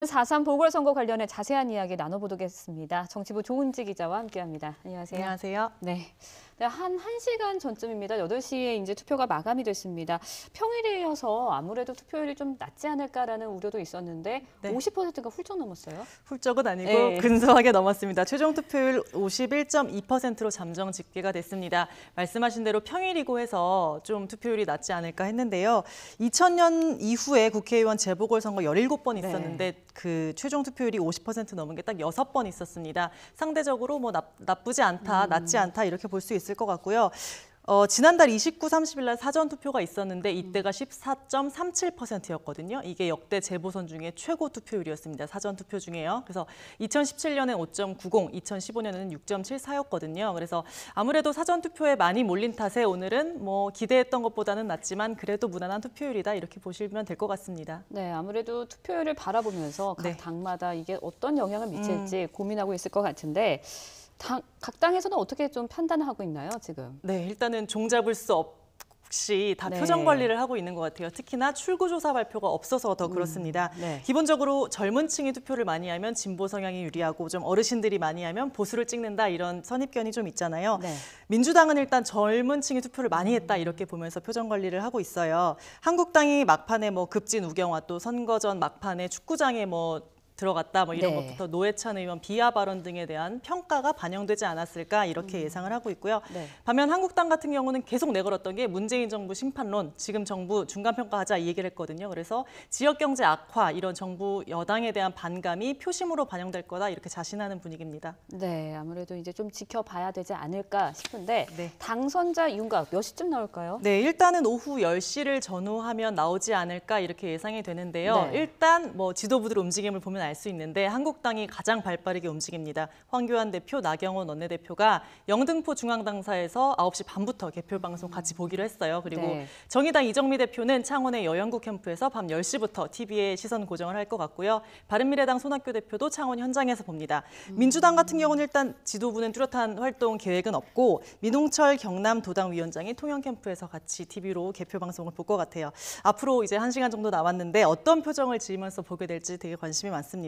4.3 보궐선거 관련해 자세한 이야기 나눠보겠습니다. 정치부 조은지 기자와 함께합니다. 안녕하세요. 안녕하세요. 네. 한 1시간 전쯤입니다. 8시에 이제 투표가 마감이 됐습니다. 평일이어서 아무래도 투표율이 좀 낮지 않을까라는 우려도 있었는데 네. 50%가 훌쩍 넘었어요. 훌쩍은 아니고 네. 근소하게 넘었습니다. 최종 투표율 51.2%로 잠정 집계가 됐습니다. 말씀하신 대로 평일이고 해서 좀 투표율이 낮지 않을까 했는데요. 2000년 이후에 국회의원 재보궐선거 17번 있었는데 네. 그 최종 투표율이 50% 넘은 게 딱 6번 있었습니다. 상대적으로 뭐 나쁘지 않다, 낮지 않다 이렇게 볼 수 있을 것 같고요. 지난달 29, 30일 날 사전투표가 있었는데 이때가 14.37%였거든요. 이게 역대 재보선 중에 최고 투표율이었습니다. 사전투표 중에요. 그래서 2017년엔 5.90, 2015년에는 6.74였거든요. 그래서 아무래도 사전투표에 많이 몰린 탓에 오늘은 뭐 기대했던 것보다는 낮지만 그래도 무난한 투표율이다 이렇게 보시면 될 것 같습니다. 네, 아무래도 투표율을 바라보면서 각 당마다 이게 어떤 영향을 미칠지 고민하고 있을 것 같은데 각 당에서는 어떻게 좀 판단하고 있나요, 지금? 네, 일단은 종잡을 수 없이 다 표정 관리를 하고 있는 것 같아요. 특히나 출구조사 발표가 없어서 더 그렇습니다. 기본적으로 젊은 층이 투표를 많이 하면 진보 성향이 유리하고 좀 어르신들이 많이 하면 보수를 찍는다 이런 선입견이 좀 있잖아요. 민주당은 일단 젊은 층이 투표를 많이 했다 이렇게 보면서 표정 관리를 하고 있어요. 한국당이 막판에 뭐 급진 우경화 또 선거 전 막판에 축구장에 뭐 들어갔다 뭐 이런 것부터 노회찬 의원 비하 발언 등에 대한 평가가 반영되지 않았을까 이렇게 예상을 하고 있고요. 반면 한국당 같은 경우는 계속 내걸었던 게 문재인 정부 심판론, 지금 정부 중간평가하자 이 얘기를 했거든요. 그래서 지역경제 악화, 이런 정부 여당에 대한 반감이 표심으로 반영될 거다 이렇게 자신하는 분위기입니다. 네, 아무래도 이제 좀 지켜봐야 되지 않을까 싶은데 당선자 윤곽 몇 시쯤 나올까요? 네, 일단은 오후 10시를 전후하면 나오지 않을까 이렇게 예상이 되는데요. 일단 뭐 지도부들 움직임을 보면 알 수 있는데 한국당이 가장 발빠르게 움직입니다. 황교안 대표, 나경원 원내대표가 영등포 중앙당사에서 9시 반부터 개표 방송 같이 보기로 했어요. 그리고 정의당 이정미 대표는 창원의 여영구 캠프에서 밤 10시부터 TV에 시선 고정을 할 것 같고요. 바른미래당 손학규 대표도 창원 현장에서 봅니다. 민주당 같은 경우는 일단 지도부는 뚜렷한 활동 계획은 없고 민홍철 경남도당 위원장이 통영 캠프에서 같이 TV로 개표 방송을 볼 것 같아요. 앞으로 이제 1시간 정도 남았는데 어떤 표정을 지으면서 보게 될지 되게 관심이 많습니다.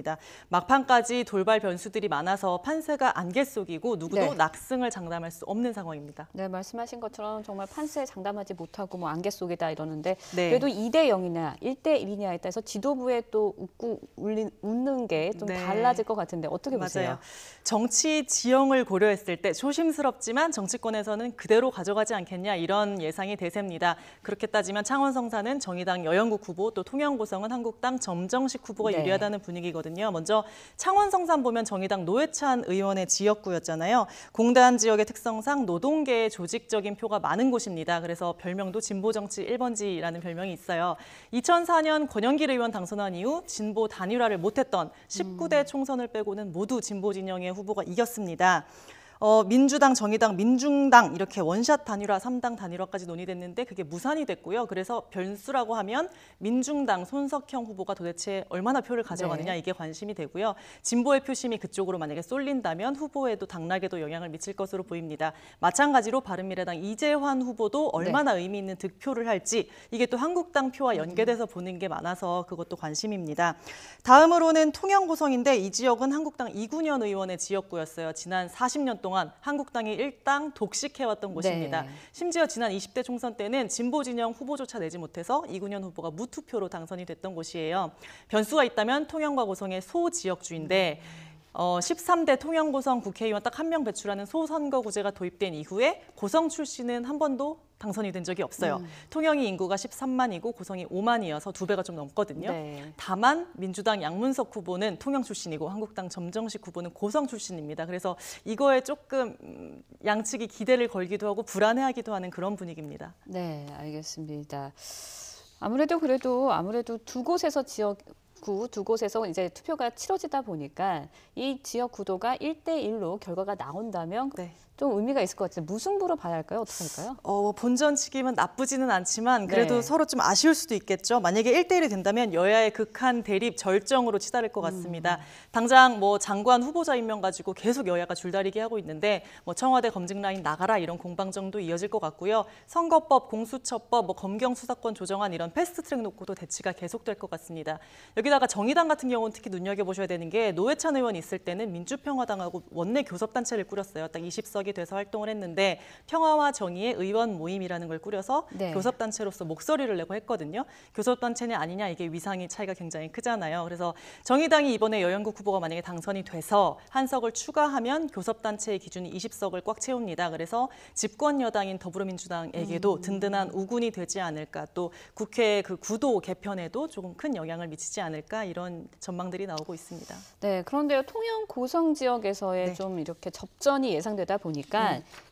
막판까지 돌발 변수들이 많아서 판세가 안개 속이고 누구도 낙승을 장담할 수 없는 상황입니다. 네, 말씀하신 것처럼 정말 판세에 장담하지 못하고 뭐 안개 속이다 이러는데 그래도 2대 0이냐 1대 1이냐에 따라서 지도부에 또 웃는 게 좀 달라질 것 같은데 어떻게 보세요? 맞아요. 정치 지형을 고려했을 때 조심스럽지만 정치권에서는 그대로 가져가지 않겠냐 이런 예상이 대세입니다. 그렇게 따지면 창원 성사는 정의당 여영국 후보 또 통영 고성은 한국당 점정식 후보가 유리하다는 분위기거든요. 먼저 창원 성산 보면 정의당 노회찬 의원의 지역구였잖아요. 공단 지역의 특성상 노동계의 조직적인 표가 많은 곳입니다. 그래서 별명도 진보정치 1번지라는 별명이 있어요. 2004년 권영길 의원 당선한 이후 진보 단일화를 못했던 19대 총선을 빼고는 모두 진보 진영의 후보가 이겼습니다. 민주당, 정의당, 민중당 이렇게 원샷 단일화, 3당 단일화까지 논의됐는데 그게 무산이 됐고요. 그래서 변수라고 하면 민중당 손석형 후보가 도대체 얼마나 표를 가져가느냐 이게 관심이 되고요. 진보의 표심이 그쪽으로 만약에 쏠린다면 후보에도 당락에도 영향을 미칠 것으로 보입니다. 마찬가지로 바른미래당 이재환 후보도 얼마나 의미 있는 득표를 할지 이게 또 한국당 표와 연계돼서 보는 게 많아서 그것도 관심입니다. 다음으로는 통영 고성인데 이 지역은 한국당 이군현 의원의 지역구였어요. 지난 40년 동안 한국당이 일당 독식해왔던 곳입니다. 심지어 지난 20대 총선 때는 진보 진영 후보조차 내지 못해서 이군현 후보가 무투표로 당선이 됐던 곳이에요. 변수가 있다면 통영과 고성의 소지역주인데 13대 통영고성 국회의원 딱 한 명 배출하는 소선거구제가 도입된 이후에 고성 출신은 한 번도 당선이 된 적이 없어요. 통영이 인구가 13만이고 고성이 5만이어서 2배가 좀 넘거든요. 다만 민주당 양문석 후보는 통영 출신이고 한국당 점정식 후보는 고성 출신입니다. 그래서 이거에 조금 양측이 기대를 걸기도 하고 불안해하기도 하는 그런 분위기입니다. 네, 알겠습니다. 아무래도 두 곳에서 두 곳에서 이제 투표가 치러지다 보니까 이 지역 구도가 1대 1로 결과가 나온다면 좀 의미가 있을 것 같아요. 무승부로 봐야 할까요? 어떻게 할까요? 본전 치기면 나쁘지는 않지만 그래도 네. 서로 좀 아쉬울 수도 있겠죠. 만약에 1대1이 된다면 여야의 극한 대립 절정으로 치달을 것 같습니다. 당장 뭐 장관 후보자 임명 가지고 계속 여야가 줄다리기 하고 있는데 뭐 청와대 검증 라인 나가라 이런 공방정도 이어질 것 같고요. 선거법, 공수처법, 뭐 검경 수사권 조정안 이런 패스트트랙 놓고도 대치가 계속될 것 같습니다. 여기다가 정의당 같은 경우는 특히 눈여겨보셔야 되는 게 노회찬 의원 있을 때는 민주평화당하고 원내 교섭단체를 꾸렸어요. 딱 20석이 돼서 활동을 했는데 평화와 정의의 의원 모임이라는 걸 꾸려서 네. 교섭단체로서 목소리를 내고 했거든요. 교섭단체냐 아니냐 이게 위상이 차이가 굉장히 크잖아요. 그래서 정의당이 이번에 여영국 후보가 만약에 당선이 돼서 한 석을 추가하면 교섭단체의 기준이 20석을 꽉 채웁니다. 그래서 집권 여당인 더불어민주당에게도 든든한 우군이 되지 않을까, 또 국회 그 구도 개편에도 조금 큰 영향을 미치지 않을까 이런 전망들이 나오고 있습니다. 네, 그런데요, 통영 고성 지역에서의 네. 좀 이렇게 접전이 예상되다 보니까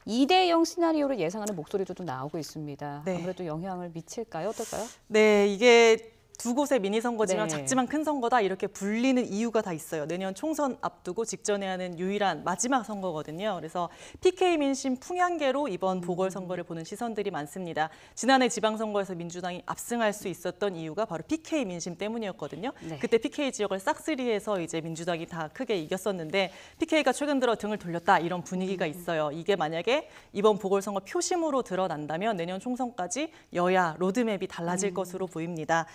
2대0 시나리오를 예상하는 목소리도 좀 나오고 있습니다. 네. 아무래도 영향을 미칠까요? 어떨까요? 네, 이게 두 곳의 미니 선거지만 네. 작지만 큰 선거다 이렇게 불리는 이유가 다 있어요. 내년 총선 앞두고 직전에 하는 유일한 마지막 선거거든요. 그래서 PK 민심 풍향계로 이번 보궐선거를 보는 시선들이 많습니다. 지난해 지방선거에서 민주당이 압승할 수 있었던 이유가 바로 PK 민심 때문이었거든요. 네. 그때 PK 지역을 싹쓸이해서 이제 민주당이 다 크게 이겼었는데 PK가 최근 들어 등을 돌렸다 이런 분위기가 있어요. 이게 만약에 이번 보궐선거 표심으로 드러난다면 내년 총선까지 여야 로드맵이 달라질 것으로 보입니다.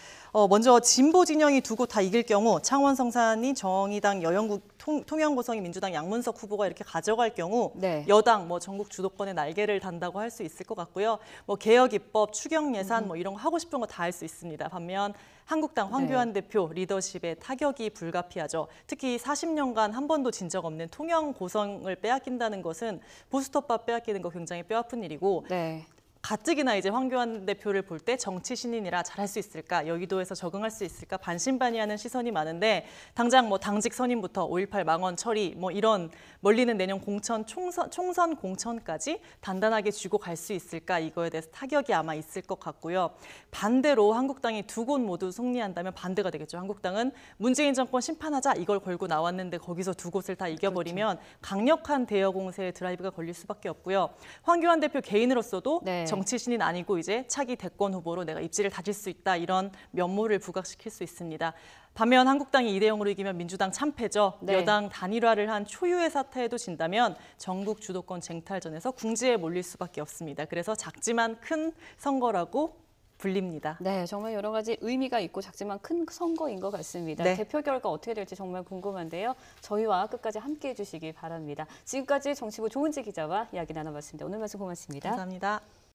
먼저 진보 진영이 두 곳 다 이길 경우 창원 성산이 정의당 여영국 통영 고성이 민주당 양문석 후보가 이렇게 가져갈 경우 네. 여당 뭐 전국 주도권에 날개를 단다고 할 수 있을 것 같고요. 뭐 개혁 입법, 추경 예산 뭐 이런 거 하고 싶은 거 다 할 수 있습니다. 반면 한국당 황교안 대표 리더십에 타격이 불가피하죠. 특히 40년간 한 번도 진 적 없는 통영 고성을 빼앗긴다는 것은 보수톱밥 빼앗기는 거 굉장히 뼈아픈 일이고 네. 가뜩이나 이제 황교안 대표를 볼 때 정치 신인이라 잘할 수 있을까, 여의도에서 적응할 수 있을까 반신반의하는 시선이 많은데 당장 뭐 당직 선임부터 5.18 망언 처리 뭐 이런 멀리는 내년 총선 공천까지 단단하게 쥐고 갈 수 있을까 이거에 대해서 타격이 아마 있을 것 같고요. 반대로 한국당이 두 곳 모두 승리한다면 반대가 되겠죠. 한국당은 문재인 정권 심판하자 이걸 걸고 나왔는데 거기서 두 곳을 다 이겨버리면 강력한 대여 공세에 드라이브가 걸릴 수밖에 없고요. 황교안 대표 개인으로서도 네. 정치 신인 아니고 이제 차기 대권 후보로 내가 입지를 다질 수 있다 이런 면모를 부각시킬 수 있습니다. 반면 한국당이 2대0으로 이기면 민주당 참패죠. 네. 여당 단일화를 한 초유의 사태에도 진다면 전국 주도권 쟁탈전에서 궁지에 몰릴 수밖에 없습니다. 그래서 작지만 큰 선거라고 불립니다. 네, 정말 여러 가지 의미가 있고 작지만 큰 선거인 것 같습니다. 네. 대표 결과 어떻게 될지 정말 궁금한데요. 저희와 끝까지 함께해 주시기 바랍니다. 지금까지 정치부 조은지 기자와 이야기 나눠봤습니다. 오늘 말씀 고맙습니다. 감사합니다.